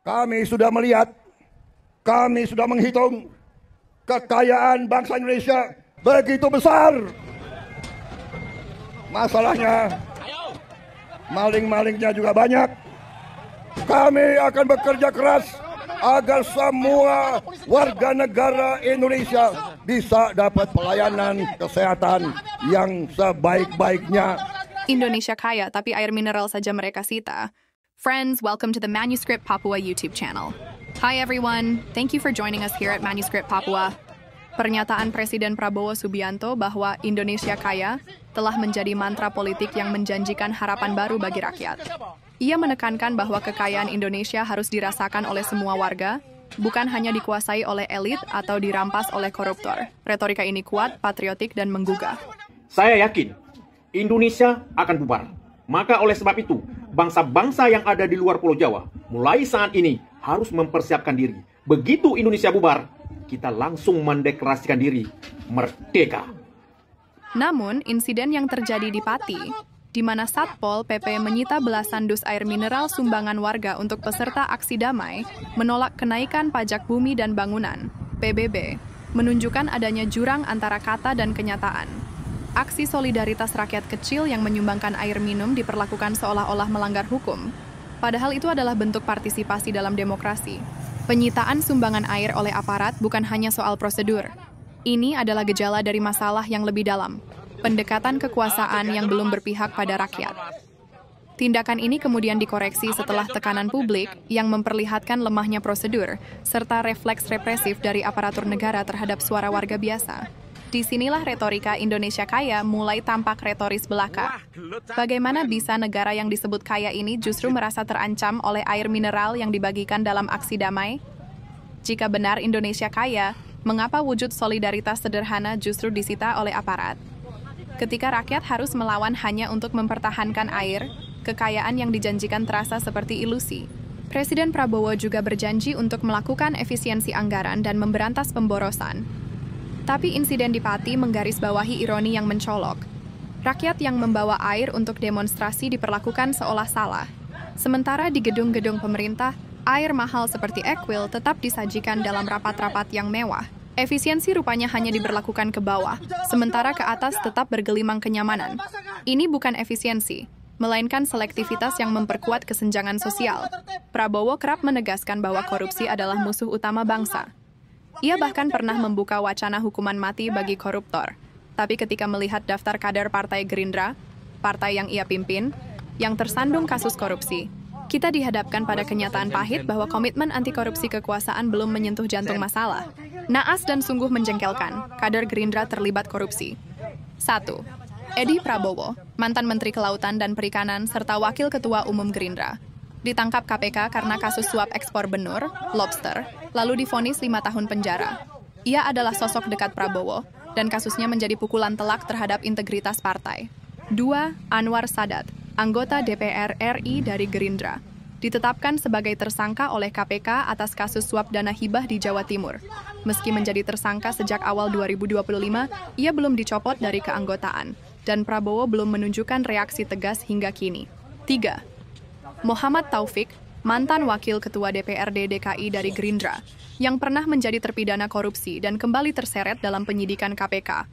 Kami sudah melihat, kami sudah menghitung kekayaan bangsa Indonesia begitu besar. Masalahnya, maling-malingnya juga banyak. Kami akan bekerja keras agar semua warga negara Indonesia bisa dapat pelayanan kesehatan yang sebaik-baiknya. Indonesia kaya, tapi air mineral saja mereka sita. Friends, welcome to the Manuscript Papua YouTube channel. Hi everyone, thank you for joining us here at Manuscript Papua. Pernyataan Presiden Prabowo Subianto bahwa Indonesia kaya telah menjadi mantra politik yang menjanjikan harapan baru bagi rakyat. Ia menekankan bahwa kekayaan Indonesia harus dirasakan oleh semua warga, bukan hanya dikuasai oleh elit atau dirampas oleh koruptor. Retorika ini kuat, patriotik, dan menggugah. Saya yakin Indonesia akan bubar. Maka oleh sebab itu, bangsa-bangsa yang ada di luar Pulau Jawa mulai saat ini harus mempersiapkan diri. Begitu Indonesia bubar, kita langsung mendeklarasikan diri merdeka. Namun, insiden yang terjadi di Pati, di mana Satpol PP menyita belasan dus air mineral sumbangan warga untuk peserta aksi damai, menolak kenaikan pajak bumi dan bangunan, PBB, menunjukkan adanya jurang antara kata dan kenyataan. Aksi solidaritas rakyat kecil yang menyumbangkan air minum diperlakukan seolah-olah melanggar hukum. Padahal itu adalah bentuk partisipasi dalam demokrasi. Penyitaan sumbangan air oleh aparat bukan hanya soal prosedur. Ini adalah gejala dari masalah yang lebih dalam, pendekatan kekuasaan yang belum berpihak pada rakyat. Tindakan ini kemudian dikoreksi setelah tekanan publik yang memperlihatkan lemahnya prosedur, serta refleks represif dari aparatur negara terhadap suara warga biasa. Disinilah retorika Indonesia kaya mulai tampak retoris belaka. Bagaimana bisa negara yang disebut kaya ini justru merasa terancam oleh air mineral yang dibagikan dalam aksi damai? Jika benar Indonesia kaya, mengapa wujud solidaritas sederhana justru disita oleh aparat? Ketika rakyat harus melawan hanya untuk mempertahankan air, kekayaan yang dijanjikan terasa seperti ilusi. Presiden Prabowo juga berjanji untuk melakukan efisiensi anggaran dan memberantas pemborosan. Tapi insiden di Pati menggarisbawahi ironi yang mencolok. Rakyat yang membawa air untuk demonstrasi diperlakukan seolah salah. Sementara di gedung-gedung pemerintah, air mahal seperti Equil tetap disajikan dalam rapat-rapat yang mewah. Efisiensi rupanya hanya diberlakukan ke bawah, sementara ke atas tetap bergelimang kenyamanan. Ini bukan efisiensi, melainkan selektivitas yang memperkuat kesenjangan sosial. Prabowo kerap menegaskan bahwa korupsi adalah musuh utama bangsa. Ia bahkan pernah membuka wacana hukuman mati bagi koruptor. Tapi ketika melihat daftar kader Partai Gerindra, partai yang ia pimpin, yang tersandung kasus korupsi, kita dihadapkan pada kenyataan pahit bahwa komitmen anti korupsi kekuasaan belum menyentuh jantung masalah. Naas dan sungguh menjengkelkan, kader Gerindra terlibat korupsi. 1. Edi Prabowo, mantan Menteri Kelautan dan Perikanan serta Wakil Ketua Umum Gerindra, ditangkap KPK karena kasus suap ekspor benur, lobster, lalu divonis 5 tahun penjara. Ia adalah sosok dekat Prabowo, dan kasusnya menjadi pukulan telak terhadap integritas partai. 2. Anwar Sadat, anggota DPR RI dari Gerindra, ditetapkan sebagai tersangka oleh KPK atas kasus suap dana hibah di Jawa Timur. Meski menjadi tersangka sejak awal 2025, ia belum dicopot dari keanggotaan, dan Prabowo belum menunjukkan reaksi tegas hingga kini. 3. Muhammad Taufik, mantan Wakil Ketua DPRD DKI dari Gerindra, yang pernah menjadi terpidana korupsi dan kembali terseret dalam penyidikan KPK.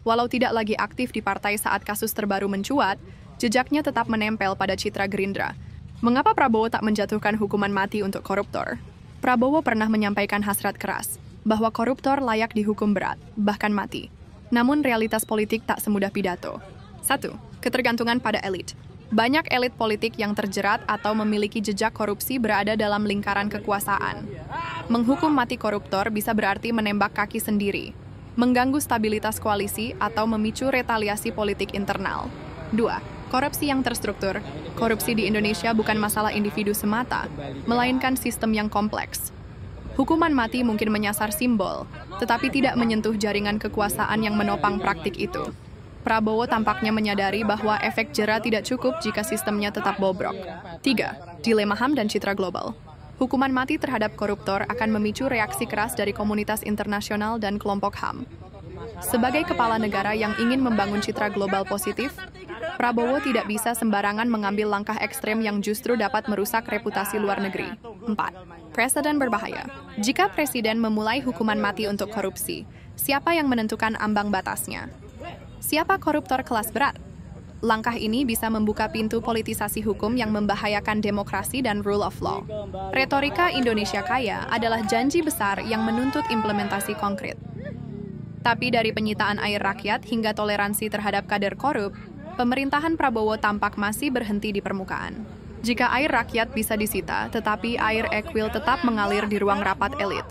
Walau tidak lagi aktif di partai saat kasus terbaru mencuat, jejaknya tetap menempel pada citra Gerindra. Mengapa Prabowo tak menjatuhkan hukuman mati untuk koruptor? Prabowo pernah menyampaikan hasrat keras, bahwa koruptor layak dihukum berat, bahkan mati. Namun realitas politik tak semudah pidato. 1. Ketergantungan pada elit. Banyak elit politik yang terjerat atau memiliki jejak korupsi berada dalam lingkaran kekuasaan. Menghukum mati koruptor bisa berarti menembak kaki sendiri, mengganggu stabilitas koalisi atau memicu retaliasi politik internal. 2. Korupsi yang terstruktur. Korupsi di Indonesia bukan masalah individu semata, melainkan sistem yang kompleks. Hukuman mati mungkin menyasar simbol, tetapi tidak menyentuh jaringan kekuasaan yang menopang praktik itu. Prabowo tampaknya menyadari bahwa efek jera tidak cukup jika sistemnya tetap bobrok. 3. Dilema HAM dan citra global. Hukuman mati terhadap koruptor akan memicu reaksi keras dari komunitas internasional dan kelompok HAM. Sebagai kepala negara yang ingin membangun citra global positif, Prabowo tidak bisa sembarangan mengambil langkah ekstrem yang justru dapat merusak reputasi luar negeri. 4. Presiden berbahaya. Jika presiden memulai hukuman mati untuk korupsi, siapa yang menentukan ambang batasnya? Siapa koruptor kelas berat? Langkah ini bisa membuka pintu politisasi hukum yang membahayakan demokrasi dan rule of law. Retorika Indonesia Kaya adalah janji besar yang menuntut implementasi konkret. Tapi dari penyitaan air rakyat hingga toleransi terhadap kader korup, pemerintahan Prabowo tampak masih berhenti di permukaan. Jika air rakyat bisa disita, tetapi air ekwil tetap mengalir di ruang rapat elit.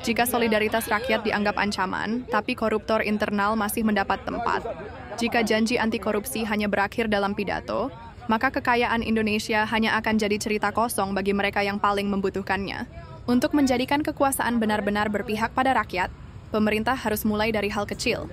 Jika solidaritas rakyat dianggap ancaman, tapi koruptor internal masih mendapat tempat. Jika janji anti korupsi hanya berakhir dalam pidato, maka kekayaan Indonesia hanya akan jadi cerita kosong bagi mereka yang paling membutuhkannya. Untuk menjadikan kekuasaan benar-benar berpihak pada rakyat, pemerintah harus mulai dari hal kecil.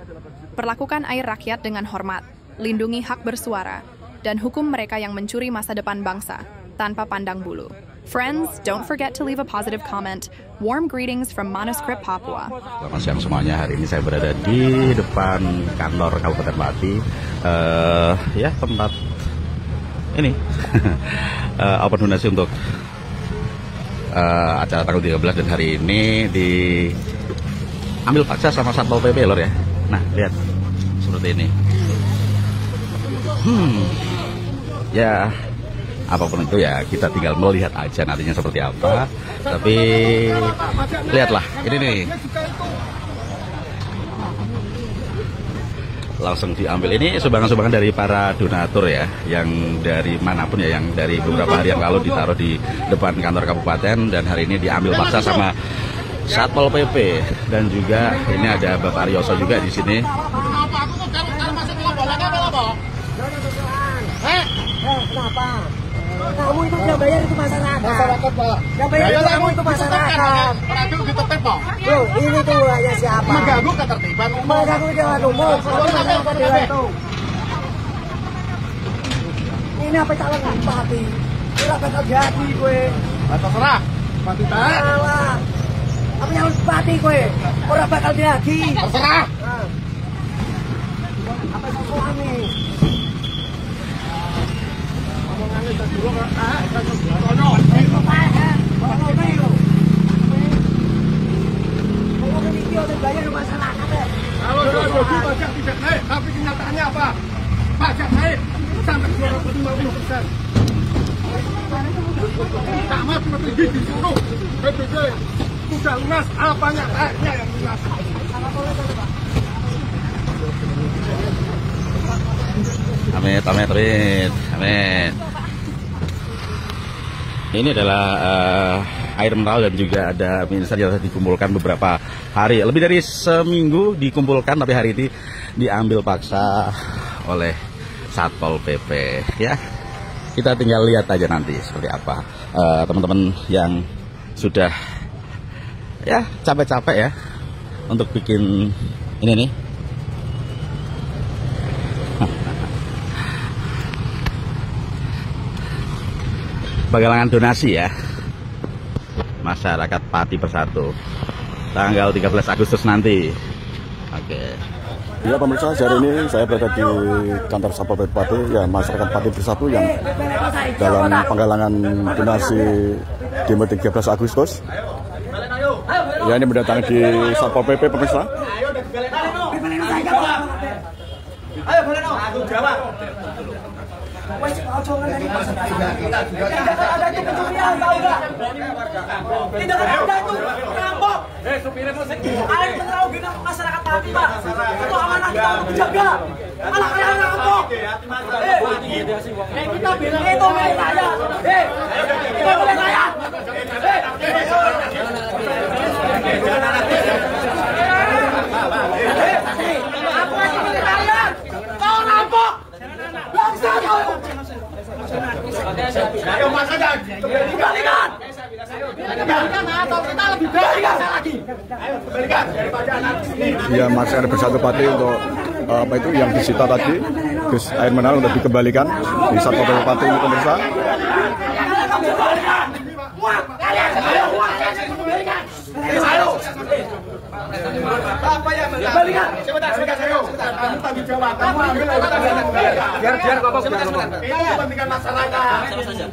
Perlakukan air rakyat dengan hormat, lindungi hak bersuara, dan hukum mereka yang mencuri masa depan bangsa, tanpa pandang bulu. Friends, don't forget to leave a positive comment. Warm greetings from Manuscript Papua. Selamat siang semuanya. Hari ini saya berada di depan kantor Kabupaten Pati. Ya, tempat ini open donasi untuk acara tanggal 13, dan hari ini diambil paksa sama Satpol PP lor ya. Nah, lihat seperti ini. Ya, apapun itu ya kita tinggal melihat aja nantinya seperti apa. Tapi lihatlah, ini nih langsung diambil. Ini sumbangan-sumbangan dari para donatur ya, yang dari manapun ya, yang dari beberapa hari yang lalu ditaruh di depan kantor kabupaten, dan hari ini diambil paksa sama Satpol PP. Dan juga ini ada Bapak Aryoso juga di sini. Kenapa? Kamu itu yang bayar itu masyarakat. Masyarakat, Pak. Yang bayar itu kamu itu masyarakat. Radio ditertib, Pak. Loh, ini tuh hanya siapa? Mengganggu ketertiban umum. Mengganggu jalan umum. Ini apa calon bupati? Ora bakal jadi kowe. Terserah. Bupati tak. Salah. Apa yang bupati kowe? Ora bakal jadi. Terserah. Apa suami? Kalau pajak tidak naik, tapi kenyataannya apa? Pajak naik sampai 250%. Sama seperti disuruh PBB sudah lunas, apanya naiknya yang lunas? Amit, amit, amit, amit. Ini adalah air mineral dan juga ada minisan yang dikumpulkan beberapa hari, lebih dari seminggu dikumpulkan, tapi hari ini diambil paksa oleh Satpol PP. Ya, kita tinggal lihat aja nanti seperti apa teman-teman yang sudah ya capek-capek ya untuk bikin ini nih. Penggalangan donasi ya, masyarakat Pati Bersatu, tanggal 13 Agustus nanti. Oke. Ya pemirsa, hari ini saya berada di kantor Satpol PP Pati, ya masyarakat Pati Bersatu yang dalam penggalangan donasi demo 13 Agustus. Ya, ini mendatangi di Satpol PP pemirsa. Ayo boleh no, aku jawab. Ada itu pencurian, tahu nggak? Tidak ada itu rampok. Supirnya musik. Ayo menerau gina masyarakat Pati, Pak. Itu amanah kita harus dijaga. Malah kalian rampok. Kita bilang itu milik saya. Kita milik saya. Aku itu milik kalian. Kau rampok. Bangsa kau. Ayo mas aja. Kembalikan. Kembalikan atau kita lebih baik lagi. Ayo kembalikan daripada anak ini. Ya, masyarakat Bersatu Pati untuk apa itu yang disita tadi, terus air mineral untuk dikembalikan di Satpol PP Pati ini pemirsa. Kalian Siapa yang mengambil? Sebentar. Kamu tanggung jawab. Kamu ambil biar ngomong. Ini kepentingan masyarakat,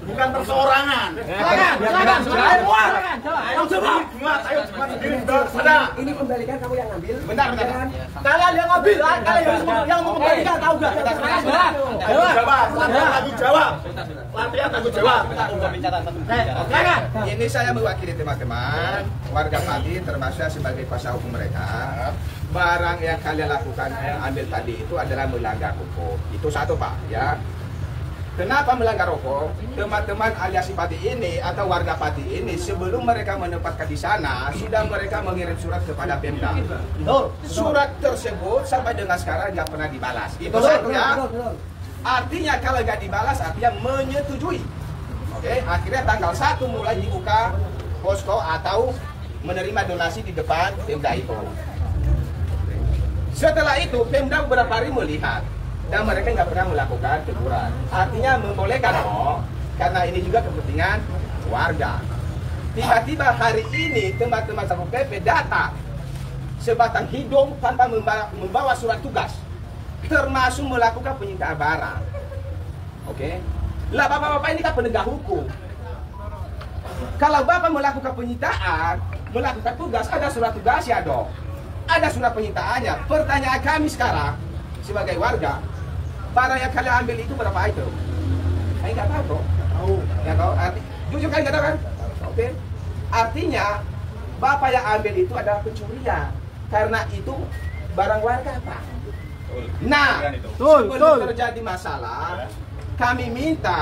bukan perseorangan. Ini kembalikan kamu yang ngambil. Bentar. Kalian yang ngambil, kalian yang mengembalikan, tahu gak? Latihan tanggung jawab. Ini saya mewakili teman-teman warga Pati, termasuk sebagai kuasa hukum mereka. Barang yang kalian lakukan ambil tadi itu adalah melanggar hukum. Itu satu, Pak, ya. Kenapa melanggar hukum? Teman-teman aliasi Pati ini atau warga Pati ini sebelum mereka menempatkan di sana sudah mereka mengirim surat kepada Pemda. Surat tersebut sampai dengan sekarang nggak pernah dibalas. Itu satu, ya. Artinya kalau nggak dibalas artinya menyetujui. Oke, akhirnya tanggal 1 mulai dibuka posko atau menerima donasi di depan Pemda itu. Setelah itu Pemda beberapa hari melihat dan mereka nggak pernah melakukan teguran. Artinya membolehkan, karena ini juga kepentingan warga. Tiba-tiba hari ini teman-teman Satpol PP datang sebatang hidung tanpa membawa surat tugas, termasuk melakukan penyitaan barang. Oke, lah bapak-bapak ini kan penegak hukum. Kalau bapak melakukan penyitaan, melakukan tugas, ada surat tugas ya dong, ada surat penyitaannya. Pertanyaan kami sekarang sebagai warga, barang yang kalian ambil itu berapa item? Saya nggak tahu, bro. Ya tahu. Jujur kalian nggak tahu kan? Oke. Artinya bapak yang ambil itu adalah pencurian, karena itu barang warga, Pak. Nah, sebelum terjadi masalah, kami minta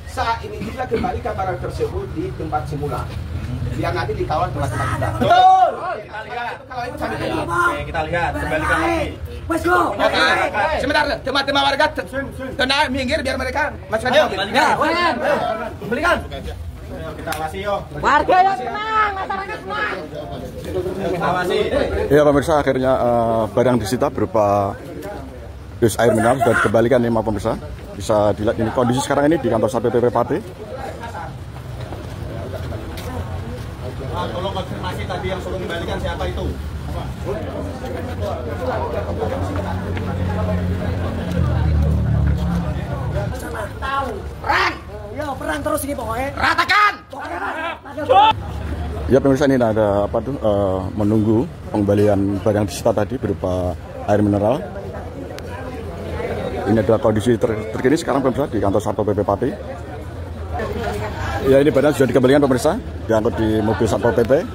saat ini juga kembalikan barang tersebut di tempat semula, biar nanti dikawal teman-teman kita. Betul. Kalau itu kami kita lihat kembalikan lagi. Sebentar, teman-teman warga tenang, minggir biar mereka masukkan. Kembalikan. Kita awasi yuk. Warga yang tenang, masyarakat tenang. Ya pemirsa, akhirnya barang disita berupa dus air mineral sudah dikembalikan nih pemirsa. Bisa dilihat ini kondisi sekarang ini di kantor Satpol PP Pati. Tolong konfirmasi tadi yang suruh kembalikan siapa itu? Perang! Yo, perang terus ini pokoknya. Ratakan! Ya pemirsa, ini ada apa tuh menunggu pengembalian barang disita tadi berupa air mineral. Ini adalah kondisi terkini sekarang pemirsa di kantor Satpol PP Pati. Ya, ini barang sudah dikembalikan pemirsa, diangkut di mobil Satpol PP.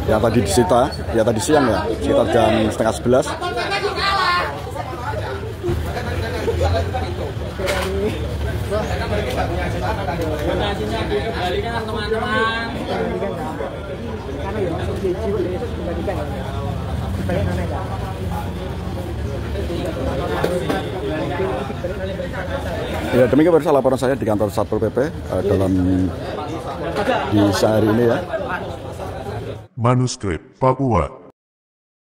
Yang tadi disita, ya tadi siang ya, sekitar jam 10:30. Donasinya dikembalikan teman-teman. Karena ya langsung dikembalikan. Ya, demikian pemirsa laporan saya di kantor Satpol PP dalam di siang hari ini ya. Manuskrip Papua.